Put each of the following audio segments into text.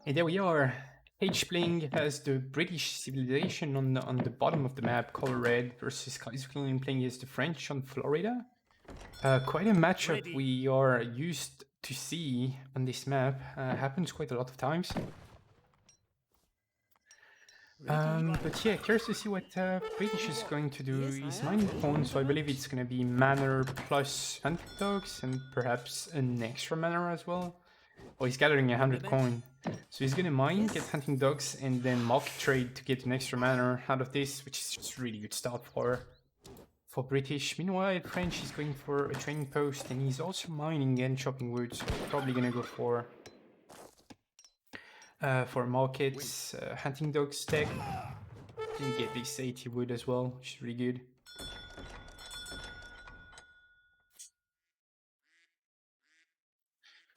And there we are. Haitch playing as the British civilization on the bottom of the map, color red, versus Kaiserklein playing as the French on Florida. Quite a matchup we are used to see on this map. Happens quite a lot of times. But yeah, curious to see what British is going to do. He's mining phone, so I believe it's going to be manor plus hunting dogs and perhaps an extra manor as well. Oh, he's gathering 100 coin. So he's gonna mine, get hunting dogs, and then market trade to get an extra manor out of this, which is just a really good start for British. Meanwhile, French is going for a training post, and he's also mining and chopping wood, so probably gonna go for markets, hunting dog stack. Can get this 80 wood as well, which is really good.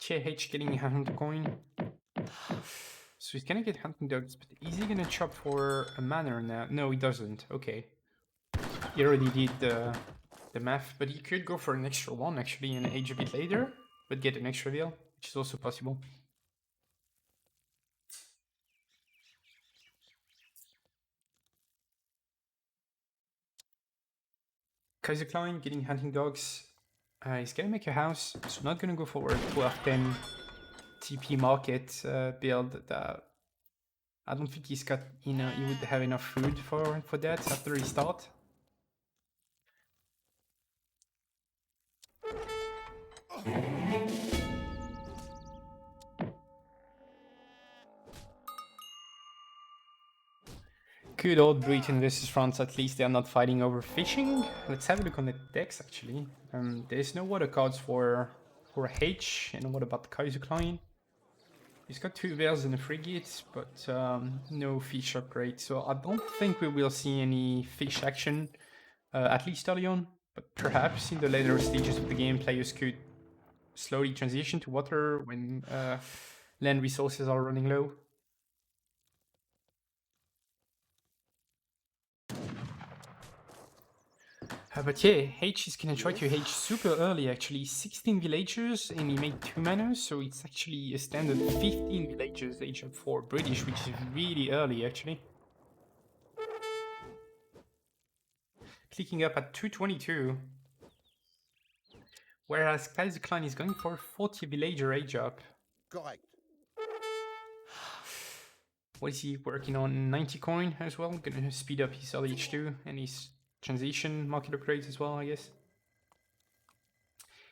H getting 100 coin. So he's gonna get hunting dogs, but is he gonna chop for a manor now? No, he doesn't. Okay. He already did the math, but he could go for an extra one actually and age a bit later, but get an extra deal, which is also possible. Kaiserklein getting hunting dogs. He's gonna make a house, so not gonna go for a 12-10 TP market build. That I don't think he's got, he would have enough food for that after he start. Good old Britain versus France, at least they are not fighting over fishing. Let's have a look on the decks actually. There's no water cards for Haitch, and what about Kaiserklein? He's got 2 whales and a frigate, but no fish upgrade, so I don't think we will see any fish action, at least early on, but perhaps in the later stages of the game players could slowly transition to water when land resources are running low. But yeah, H is gonna try to H super early actually, 16 villagers and he made 2 manors, so it's actually a standard 15 villagers H up for British, which is really early actually. Clicking up at 222. Whereas Kaiserklein is going for 40 villager age up. Correct. What is he working on? 90 coin as well, gonna speed up his LH2 and his transition market upgrades as well, I guess.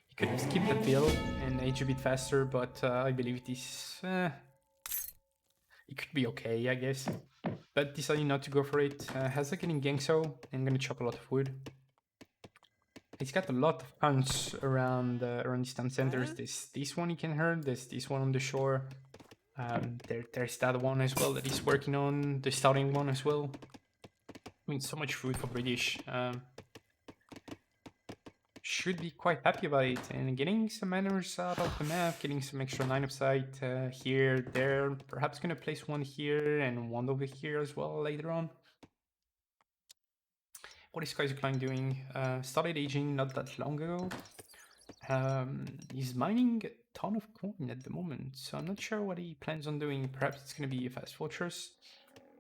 He could skip that build and age a bit faster, but I believe this... it could be okay, I guess. But deciding not to go for it. Hazard getting Gangso, and gonna chop a lot of wood. He's got a lot of hunts around these town centers. There's this one he can hurt, there's this one on the shore. There's that one as well that he's working on, the starting one as well. I mean, so much food for British. Should be quite happy about it, and getting some manors out of the map, getting some extra line of sight here, there. Perhaps gonna place one here and one over here as well later on. What is Kaiserklein doing? Started aging not that long ago. He's mining a ton of coin at the moment, so I'm not sure what he plans on doing. Perhaps it's gonna be a fast fortress.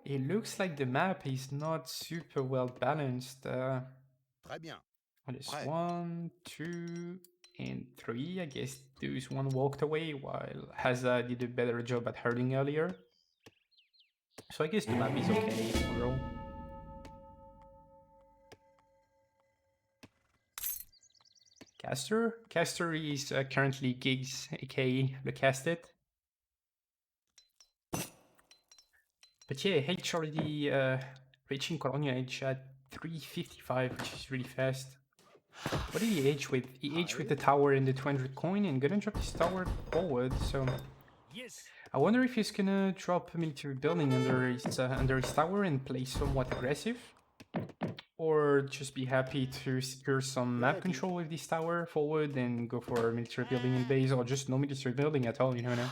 It looks like the map is not super well balanced. Très bien. What is 1, 2, and 3? I guess those one walked away while Hazza did a better job at herding earlier. So I guess the map is okay overall. Caster is currently Gigs, aka the Casted. But yeah, H already reaching Colonia Edge at 355, which is really fast. What did he age with? He aged with the tower and the 200 coin and gonna drop his tower forward, so... I wonder if he's gonna drop a military building under his tower and play somewhat aggressive. Or just be happy to secure some map control with this tower forward and go for a military building in base, or just no military building at all, you know.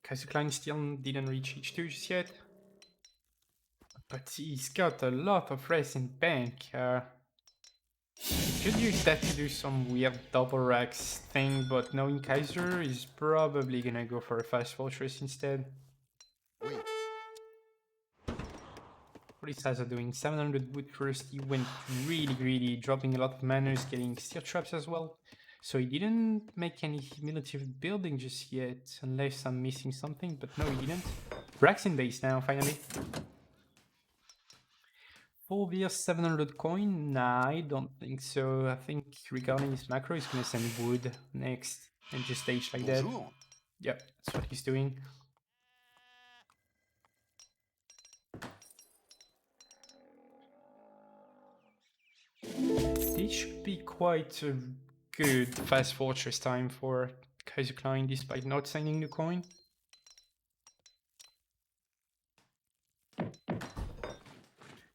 Kaiserklein still didn't reach H2 just yet. But he's got a lot of res in bank. It could use that to do some weird double racks thing, but knowing Kaiser is probably gonna go for a fast fortress instead. Oui. What these guys are doing, 700 wood first, he went really greedy, dropping a lot of manners, getting steel traps as well. So he didn't make any cumulative building just yet, unless I'm missing something, but no he didn't. Racks in base now, finally. 4 beer, 700 coin? Nah, I don't think so. I think regarding his macro, he's gonna send wood next, and just stage like that. Bonjour. Yep, that's what he's doing. This should be quite a good fast fortress time for Kaiserklein, despite not sending the coin.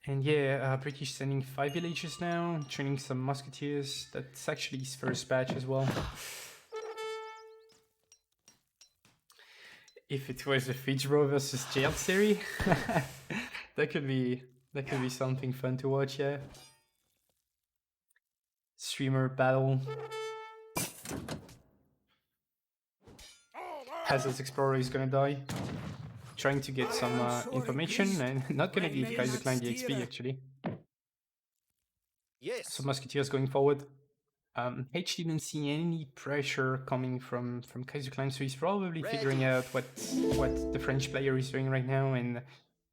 And yeah, British sending 5 villages now, training some musketeers. That's actually his first batch as well. If it was a redraw versus jail series, that could be something fun to watch, yeah. Streamer battle. Hazard's Explorer is gonna die. Trying to get some information and not gonna give Kaiserklein the XP actually. Yes. So Musketeers going forward. Haitch didn't see any pressure coming from Kaiserklein, so he's probably figuring out what the French player is doing right now, and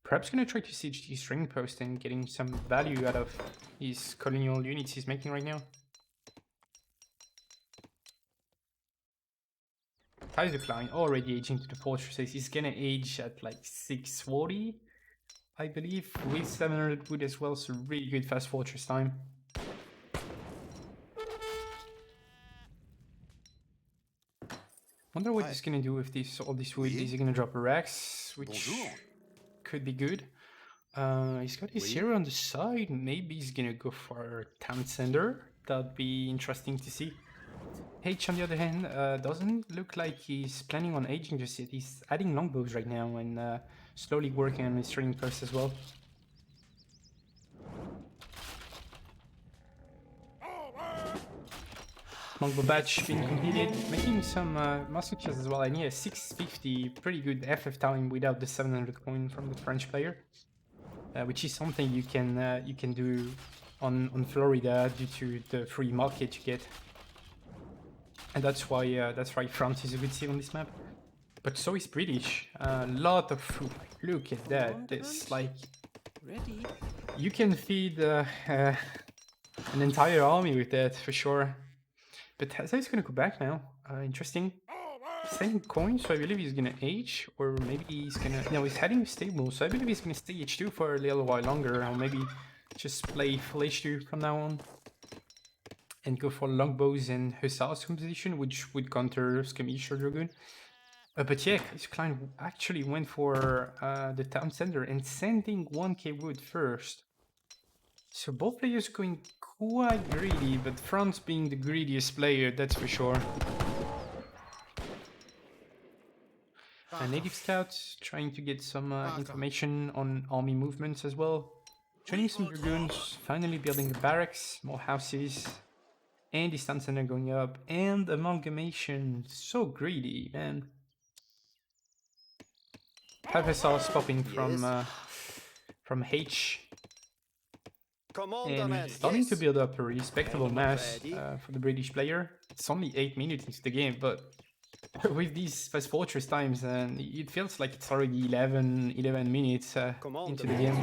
perhaps gonna try to siege his ring post and getting some value out of his colonial units he's making right now. Kaiserklein already aging to the fortresses. He's gonna age at like 640, I believe, with 700 wood as well, so really good fast fortress time. Wonder what he's gonna do with all this wood. Is he gonna drop a Rex, which could be good. He's got his hero on the side. Maybe he's gonna go for Town Center. That'd be interesting to see. Haitch, on the other hand, doesn't look like he's planning on aging just yet. He's adding longbows right now and slowly working on his training post as well. Longbow batch being completed, making some musketeers as well. And yeah, 650, pretty good FF time without the 700 coin from the French player, which is something you can do on Florida due to the free market you get. And that's why France is a good city on this map. But so is British. A lot of food. Look at that. This like you can feed an entire army with that for sure. But Hazza is gonna go back now. Interesting. Sending coins, so I believe he's gonna age, or maybe he's gonna. No, he's heading stable, so I believe he's gonna stay H2 for a little while longer, or maybe just play full H2 from now on. And go for longbows and hussars composition, which would counter skirmish or dragoon. But yeah, Kaiserklein actually went for the town center and sending 1k wood first. So both players going quite greedy, but France being the greediest player, that's for sure. A native scout trying to get some information on army movements as well. Training some dragoons, finally building the barracks, more houses. And his town center going up, and amalgamation. So greedy, man. Have hussars popping from Haitch. And starting to build up a respectable mass for the British player. It's only 8 minutes into the game, but with these fast fortress times, and it feels like it's already 11 minutes into the game.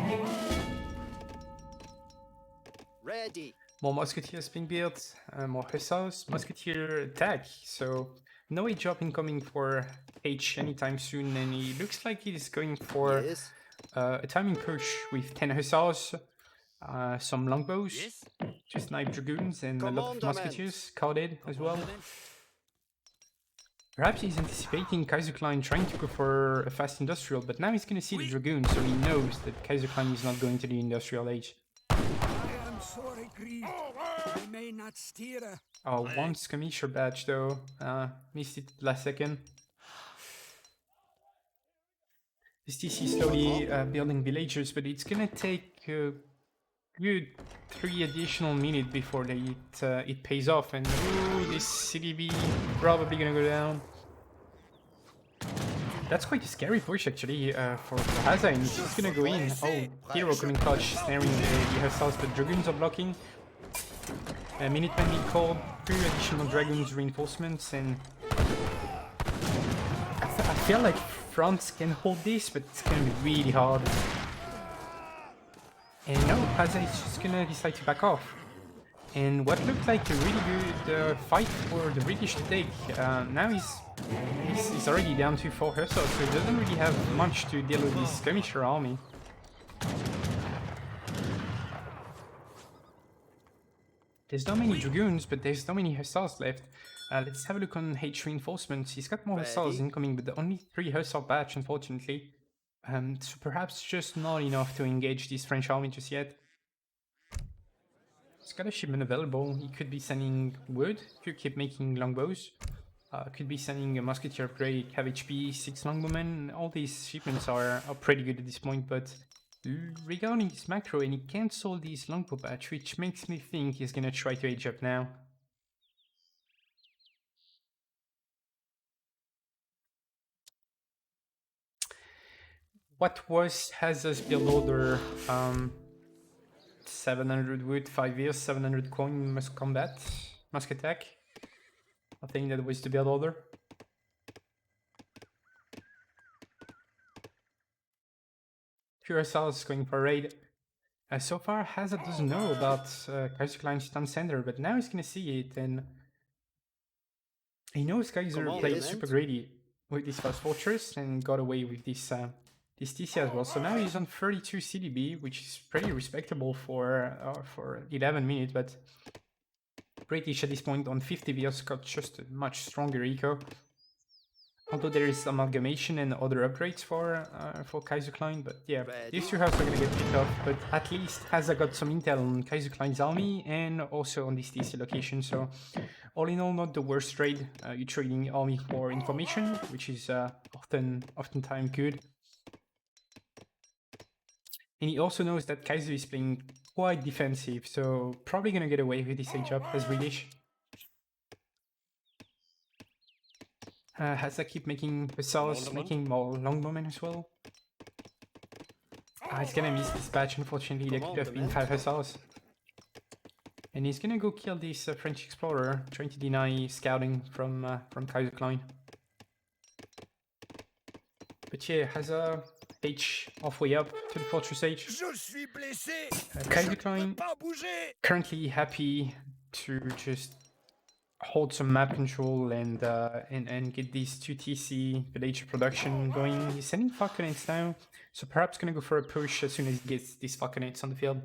Ready. More musketeers being built, more hussars, musketeer attack. So no age drop incoming for H anytime soon, and he looks like he's going for a timing push with 10 hussars, some longbows, just snipe dragoons, and a lot of musketeers carded as well. Perhaps he's anticipating Kaiserklein trying to go for a fast industrial, but now he's going to see the dragoon, so he knows that Kaiserklein is not going to the industrial age. Sorry, grieved. I may not steer. Oh, one skirmisher badge though. Missed it last second. STC slowly building villagers, but it's gonna take good 3 additional minutes before it pays off, and ooh, this CDB probably gonna go down. That's quite a scary push actually for Haza, and he's gonna go in. Oh, hero coming clutch, snaring the Hussars, but Dragoons are blocking. Minutemen being called, 3 additional Dragoons reinforcements, and I feel like France can hold this, but it's gonna be really hard. And no, Haza is just gonna decide to back off. And what looked like a really good fight for the British to take, now he's already down to 4 hussars, so he doesn't really have much to deal with this skirmisher army. There's not many Dragoons, but there's not many hussars left. Let's have a look on Haitch reinforcements. He's got more hussars incoming, but only 3 hussar batch, unfortunately. So perhaps just not enough to engage this French army just yet. He's got a shipment available. He could be sending wood to keep making longbows. Could be sending a musketeer upgrade, have HP, 6 longbowmen. All these shipments are pretty good at this point, but regarding his macro, and he cancelled this longbow batch, which makes me think he's gonna try to age up now. What was Haza's build order? 700 wood, 5 years, 700 coin, must combat, must attack. I think that was the build order. Pure Assaults going for a raid. So far, Haza doesn't know about Kaiserklein's stun center, but now he's gonna see it, and he knows Kaiser played super greedy with this fast fortress and got away with this TC as well. So now he's on 32 CDB, which is pretty respectable for 11 minutes, but British at this point on 50 VS got just a much stronger eco. Although there is amalgamation and other upgrades for Kaiserklein, but yeah, these two houses are gonna get picked off. But at least Haza got some intel on Kaiserklein's army and also on this TC location. So all in all, not the worst trade. You're trading army for information, which is oftentimes good. And he also knows that Kaiser is playing quite defensive, so probably gonna get away with this age up as Swedish. Haza keep making hussars, making more longbowmen as well. He's gonna miss this batch, unfortunately. There could have been 5 hussars. And he's gonna go kill this French explorer, trying to deny scouting from Kaiserklein. But yeah, Haza Haitch halfway up to the fortress age. Kaiserklein currently happy to just hold some map control and get these 2 TC villager production going. He's sending falconets now, so perhaps gonna go for a push as soon as he gets these falconets on the field.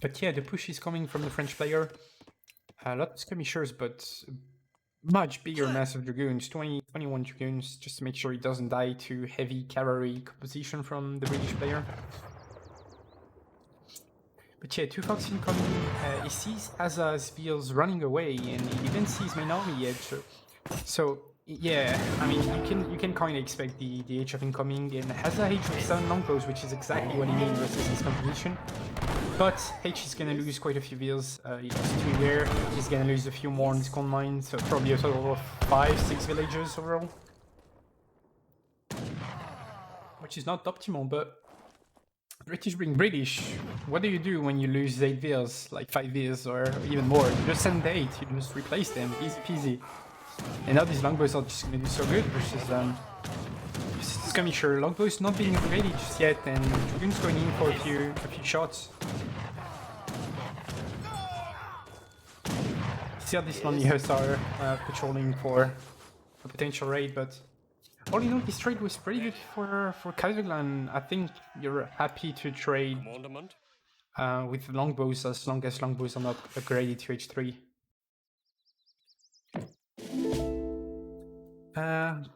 But yeah, the push is coming from the French player. A lot of skirmishers, but much bigger mass of Dragoons, 21 Dragoons, just to make sure he doesn't die to heavy cavalry composition from the British player. But yeah, 2 Fox incoming, he sees Haza's Veals running away, and he didn't see his main army yet, so yeah, I mean, you can kind of expect the Age of incoming, and Haza Haitch with 7 longbows, which is exactly what he needs versus his composition. But Haitch is gonna lose quite a few Veals. He lost 2 there. He's gonna lose a few more in his coal mine, so probably a total of 5-6 villagers overall. Which is not optimal, but British being British, what do you do when you lose 8 Veals, like 5 Veals or even more? You just send 8, you just replace them, easy peasy. And now these longbows are just gonna do so good versus skirmisher. Longbows not being upgraded just yet, and Dragoon's going in for a few shots. See this lonely hussar patrolling for a potential raid, but all in all, this trade was pretty good for Kaiserklein. I think you're happy to trade with longbows as long as longbows are not upgraded to H3.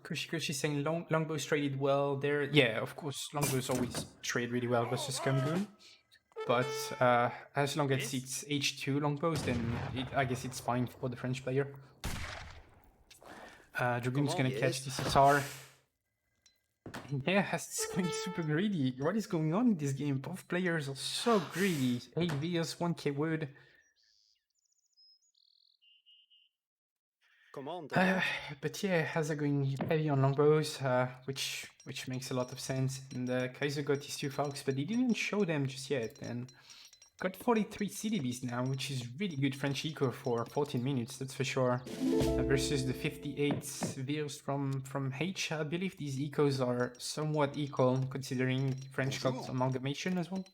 Kushi saying longbows traded well there. Yeah, of course, longbows always trade really well versus Scumgoon. But as long as it's H2 longbows, then I guess it's fine for the French player. Dragoon's Come gonna on, catch yes. this Tsar. Yeah, it's going super greedy. What is going on in this game? Both players are so greedy. 8 Vs, 1k wood. Commander. But yeah, Haza going heavy on longbows, which makes a lot of sense. And Kaiser got his 2 Falcons, but he didn't show them just yet. And got 43 CDBs now, which is really good French eco for 14 minutes, that's for sure. Versus the 58 Virs from Haitch. I believe these ecos are somewhat equal, considering French got amalgamation as well.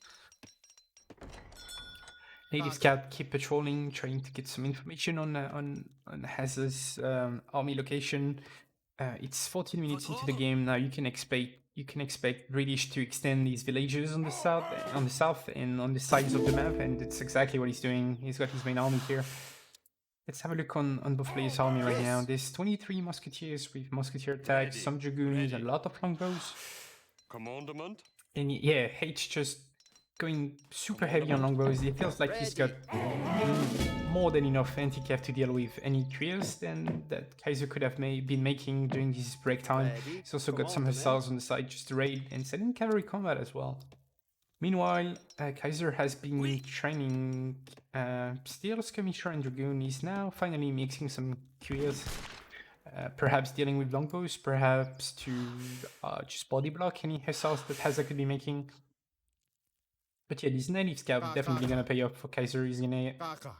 Native Scout keep patrolling, trying to get some information on Haza's army location. It's 14 minutes into the game now. You can expect British to extend these villages on the south, and on the sides of the map, and it's exactly what he's doing. He's got his main army here. Let's have a look on both players' army right now. There's 23 musketeers with musketeer attacks, some dragoons, a lot of longbows. Commandment? And yeah, H just going super heavy on longbows. It feels like he's got more than enough anti-cav to deal with any crews than that Kaiser could have been making during his break time. He's also got some hussars on the side just to raid and send in cavalry combat as well. Meanwhile, Kaiser has been training Steel Skirmisher and Dragoon. He's now finally mixing some crews. Perhaps dealing with longbows, perhaps to just body block any hussars that Haza could be making. But yeah, this native scout is definitely gonna pay off for Kaiser. He's gonna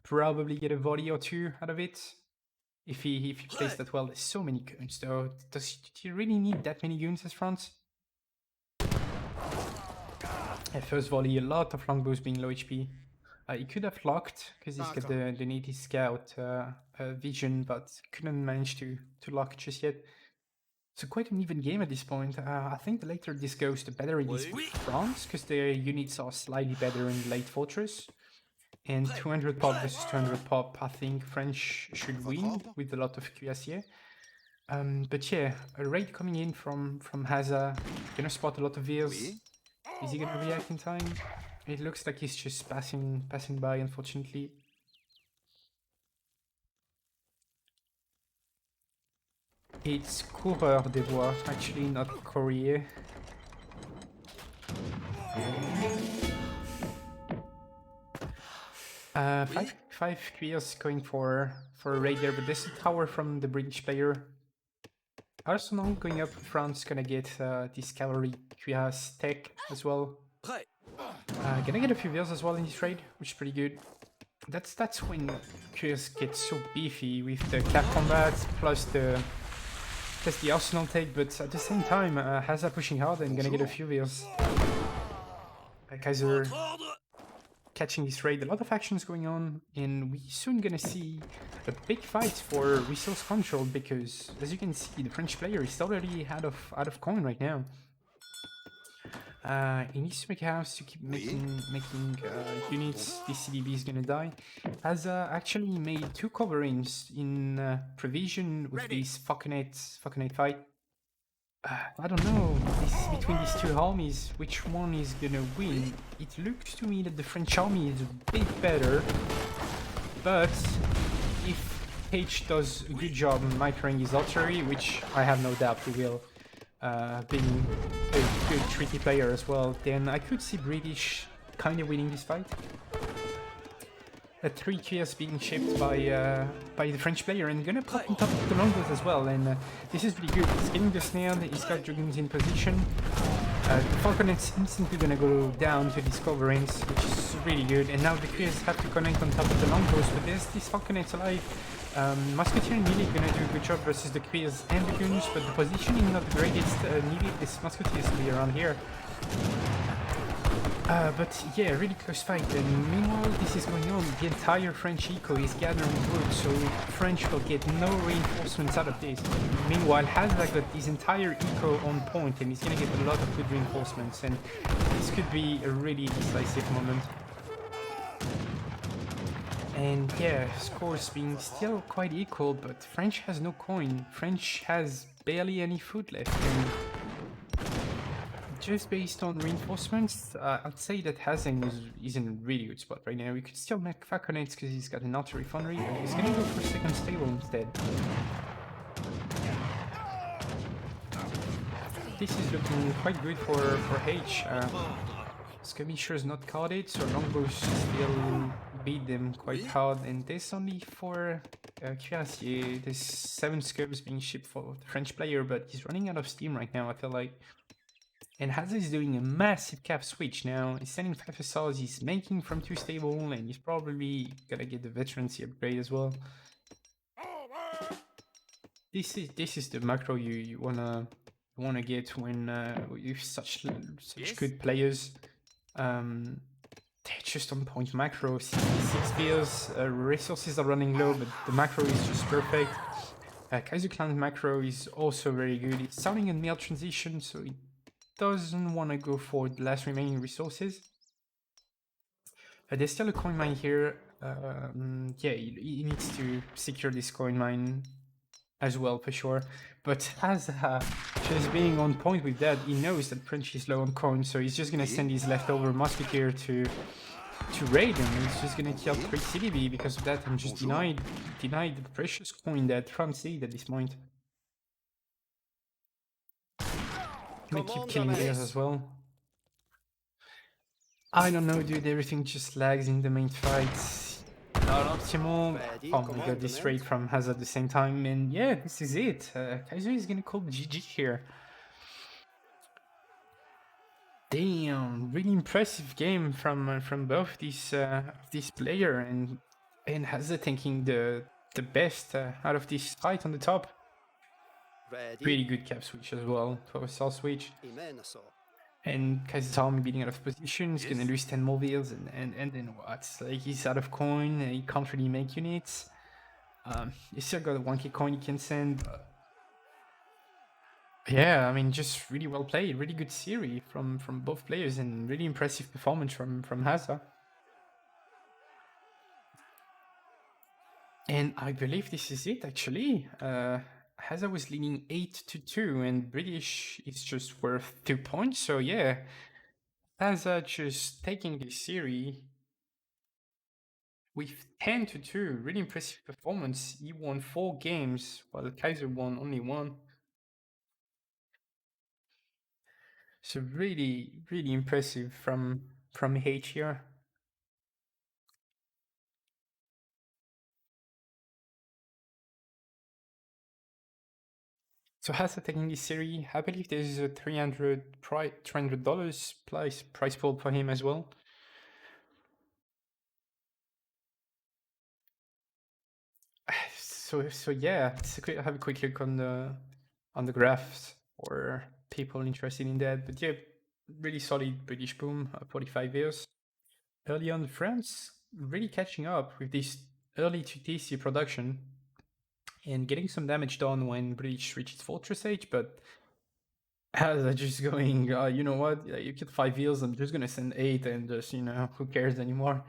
probably get a volley or 2 out of it. If he plays that well. There's so many goons though. Do you really need that many goons as France? At first volley, a lot of longbows being low HP. He could have locked, because he's got the native scout vision, but couldn't manage to lock just yet. So quite an even game at this point. I think the later this goes, the better it is for France, because their units are slightly better in late fortress. And 200 pop versus 200 pop, I think French should win with a lot of cuirassiers. But yeah, a raid coming in from Haza, gonna spot a lot of Virs. Is he gonna react in time? It looks like he's just passing by, unfortunately. It's coureur des bois, actually, not courrier. Five queers going for a raid there, but there's a tower from the British player. Arsenal going up for France, gonna get this cavalry cuirass tech as well. Gonna get a few vills as well in this raid, which is pretty good. That's when cuirass gets so beefy with the cav combat plus the Arsenal take, but at the same time, Haza pushing hard and gonna get a few vills. Kaiser catching this raid, a lot of actions going on, and we soon gonna see a big fight for resource control, because as you can see, the French player is already out of coin right now. He needs to make a house to keep making units. This CDB is gonna die. Has actually made 2 coverings in provision with this Falconet fight. I don't know, between these 2 armies, which one is gonna win? It looks to me that the French army is a bit better, but if Haitch does a good job in microing his artillery, which I have no doubt he will, being a good tricky player as well, then I could see British kind of winning this fight. 3 kills being shipped by the French player, and gonna pop on top of the longbows as well, and this is really good. He's getting the snare, he's got dragoons in position. The Falconet's instantly gonna go down to these coverings, which is really good, and now the Queers have to connect on top of the longbows, but there's these Falconets alive. Musketeer and Neely gonna do a good job versus the Queers and the Goons, but the positioning not the greatest. Neely, this Musketeer is to be around here. But yeah, really close fight, and meanwhile this is going on. The entire French eco is gathering wood, so French will get no reinforcements out of this. Meanwhile, Haza got his entire eco on point, and he's gonna get a lot of good reinforcements, and this could be a really decisive moment. And yeah, scores being still quite equal, but French has no coin. French has barely any food left, and just based on reinforcements, I'd say that Hazen is in a really good spot right now. We could still make Falconets because he's got an artillery foundry, but he's gonna go for second stable instead. this is looking quite good for Haitch. Skirmishers not carded, so longbows still beat them quite hard. And there's only 4 cuirassiers. There's 7 skirms being shipped for the French player, but he's running out of steam right now, I feel like. And Hazza is doing a massive cap switch now. He's sending 5 SRs, he's making from 2 stable, and he's probably gonna get the veterancy upgrade as well. This is the macro you wanna get when you've such good players. They're just on point macro. 6 beers, resources are running low, but the macro is just perfect. Kaiserklein macro is also very good. It's sounding a mill transition, so it doesn't want to go for the last remaining resources. There's still a coin mine here. Yeah, he needs to secure this coin mine as well for sure. But as just being on point with that, he knows that French is low on coin, so he's just gonna send his leftover musketeer to raid him. He's just gonna kill 3 CDB because of that and just denied the precious coin that France need at this point. Gonna keep killing theirs as well. I don't know, dude. Everything just lags in the main fight. Not optimal. Oh my god, this raid from Hazard at the same time, and yeah, this is it. Kaiser is gonna call GG here. Damn, really impressive game from both this player, and Hazard taking the best out of this fight on the top. Ready. Pretty good cap switch as well, 12 cell switch. Immenso. And Kaiserklein beating out of position, he's gonna lose 10 mobiles, and then what? Like, he's out of coin, he can't really make units. He still got a 1k coin he can send. Yeah, I mean, just really well played, really good series from both players, and really impressive performance from Hazza. And I believe this is it actually. Hazza was leading 8-2, and British is just worth 2 points. So yeah, Hazza just taking this series with 10-2. Really impressive performance. He won 4 games, while Kaiser won only 1. So really impressive from Haitch here. So Hazza taking this series, I believe there's a $300 price pool for him as well. So yeah, have a quick look on the graphs for people interested in that. But yeah, really solid British boom, 45 years. Early on, France really catching up with this early 2TC production and getting some damage done when British reaches Fortress Age, but as just going, you know what, you killed 5 wheels, I'm just gonna send 8 and just, who cares anymore.